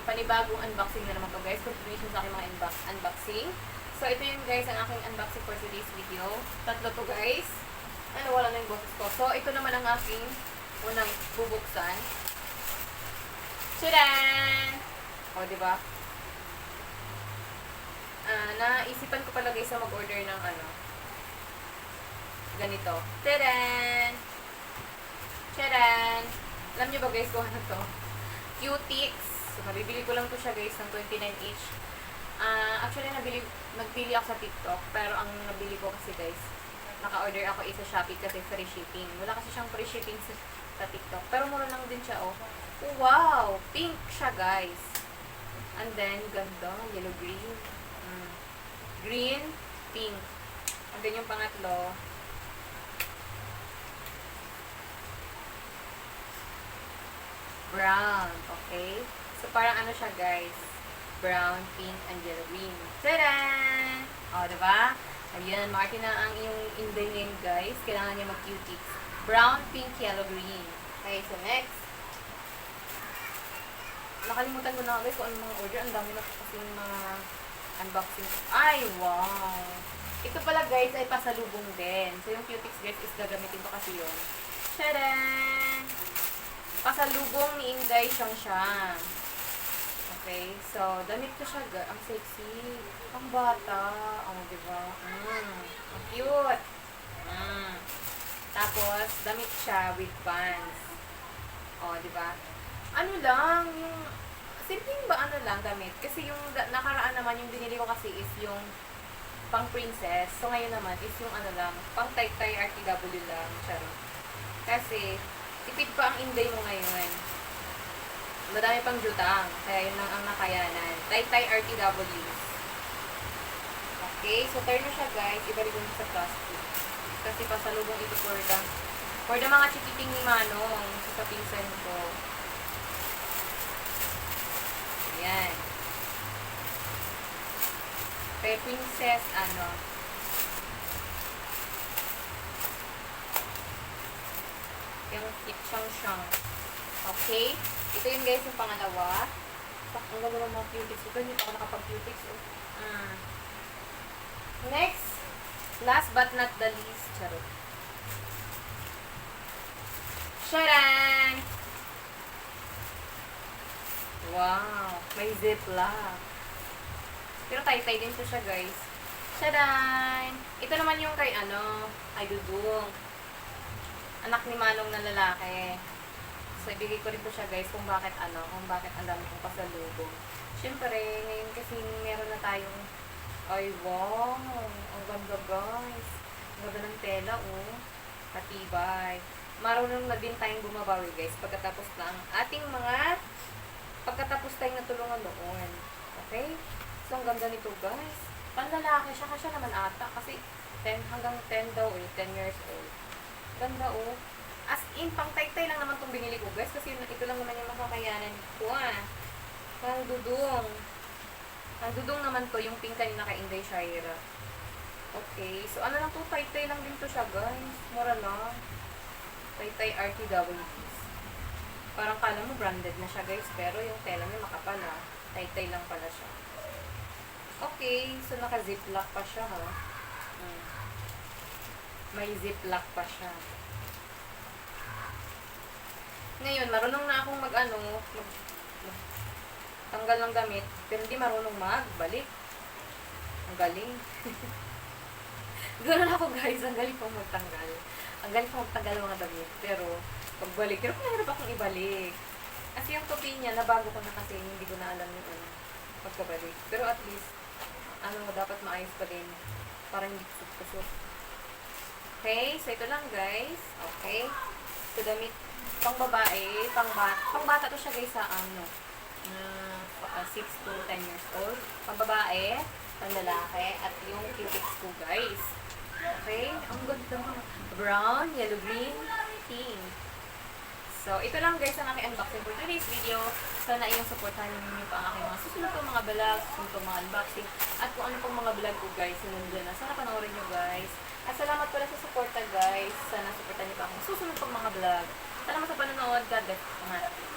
panibagong unboxing na naman to guys. Continuation sa aking mga unboxing. So, ito yung guys ang aking unboxing for today's video. Tatlo to guys. Ano, wala na yung boses ko. So, ito naman ang aking unang bubuksan. Tadaan! O, diba? Naisipan ko pala guys na mag-order ng ano. Ganito. Tadaan! Tadaan! Alam nyo ba guys kung ano to? Cutix. So, nabibili ko lang to siya guys ng 29 each. Actually, nagbili ako sa TikTok. Pero ang nabili ko kasi guys, naka-order ako isa Shopee kasi free shipping. Wala kasi siyang free shipping sa TikTok. Pero mura lang din siya, oh. Wow! Pink siya guys. And then, ganda. Yellow-green. Green, pink. And then yung pangatlo, brown, okay? So, parang ano siya, guys? Brown, pink, and yellow green. Tadaan! O, diba? Ayan, Martin na ang iyong inday name, guys. Kailangan niya mag-Cutix. Brown, pink, yellow, green. Okay, so next. Nakalimutan ko na, guys, kung anong mga order. Ang dami na po kasi yung mga unboxing. Ay, wow! Ito pala, guys, ay pasalubong din. So, yung Cutix, guys, is gagamitin ko kasi yun. Tadaan! Pasalubong ni Inday siya. Okay, so, damit ko siya. Ang sexy. Ang bata. O, oh, diba? Ang cute. Tapos, damit siya with pants. O, oh, diba? Ano lang, yung, simpleng ba ano lang damit? Kasi yung nakaraan naman, yung binili ko kasi is yung pang princess. So, ngayon naman is yung ano lang, pang tay-tay RTW lang. Charot. Kasi, tipid pa ang inday mo ngayon. Madami pang jutang. Kaya yun lang ang nakayanan. Tay-tay RTWs. Okay, so turn na siya guys. Ibalik mo sa plastic. Kasi pasalubong ito for the mga chikiting ni Manong sa pinsan ko. Ayan. Kay princess, ano, yung siyang. Okay? Ito yun guys, yung pangalawa. Ang ganda ng mga Cutix. Ito, hindi pa ako nakapag-Cutix. Next. Last but not the least. Charot. Sharan! Wow! May ziplock. Pero tay-tay din to siya guys. Sharan! Ito naman yung kay ano, ay Dudong. Anak ni Manong na lalaki. So, ibigay ko rin po siya guys kung bakit ang dami kong pasalubong. Siyempre, ngayon kasi meron na tayong, ay wow, ang ganda guys. Ang ganda ng tela, oh. Katibay. Marunong na din tayong bumabawi guys pagkatapos tayong natulungan noon. Okay? So, ang ganda nito guys. Panlalaki siya, kasi naman ata. Kasi hanggang 10 daw eh, 10 years old. Ganda oh. As in, pang tay-tay lang naman itong binili ko guys. Kasi ito lang naman yung makakayanan ko Ang dudong. Ang dudong naman to, yung pink kanina kay Inday Shaira. Okay, so ano lang to, tay-tay lang din to siya guys. Mura lang. Tay-tay RTWs. Parang kala mo branded na siya guys. Pero yung tela niya makapal Tay-tay lang pala siya. Okay, so naka-ziplock pa siya May ziplock pa siya. Ngayon, marunong na akong tanggal ng damit, pero hindi marunong magbalik. Ang galing. Ganoon ako guys, ang galing pang magtanggal. Ang galing pang magtanggal ng mga damit, pero pagbalik, pero nahirap akong ibalik. Kasi yung topi niya, nabago ko na kasi, hindi ko na alam yung pagkabalik. Pero at least, dapat maayos pa din. Para hindi kusot-kusot. Okay, so ito lang guys. Okay. So damit, pang babae, pang bata to siya guys sa 6 to 10 years old. Pang babae, pang lalaki, at yung Cutix ko guys. Okay? Ang ganda. Brown, yellow, green, pink. So, ito lang guys ang aking unboxing for today's video. Sana iyong supportahan niyo pa ang aking mga susunod pong mga vlog, susunod pong mga unboxing, at kung ano pong mga vlog ko guys, nandiyan na. Sana panoorin nyo guys. At salamat pala sa suporta guys. Sana supportahan niyo pa ang susunod pong mga vlog. Salamat sa panonood. God bless.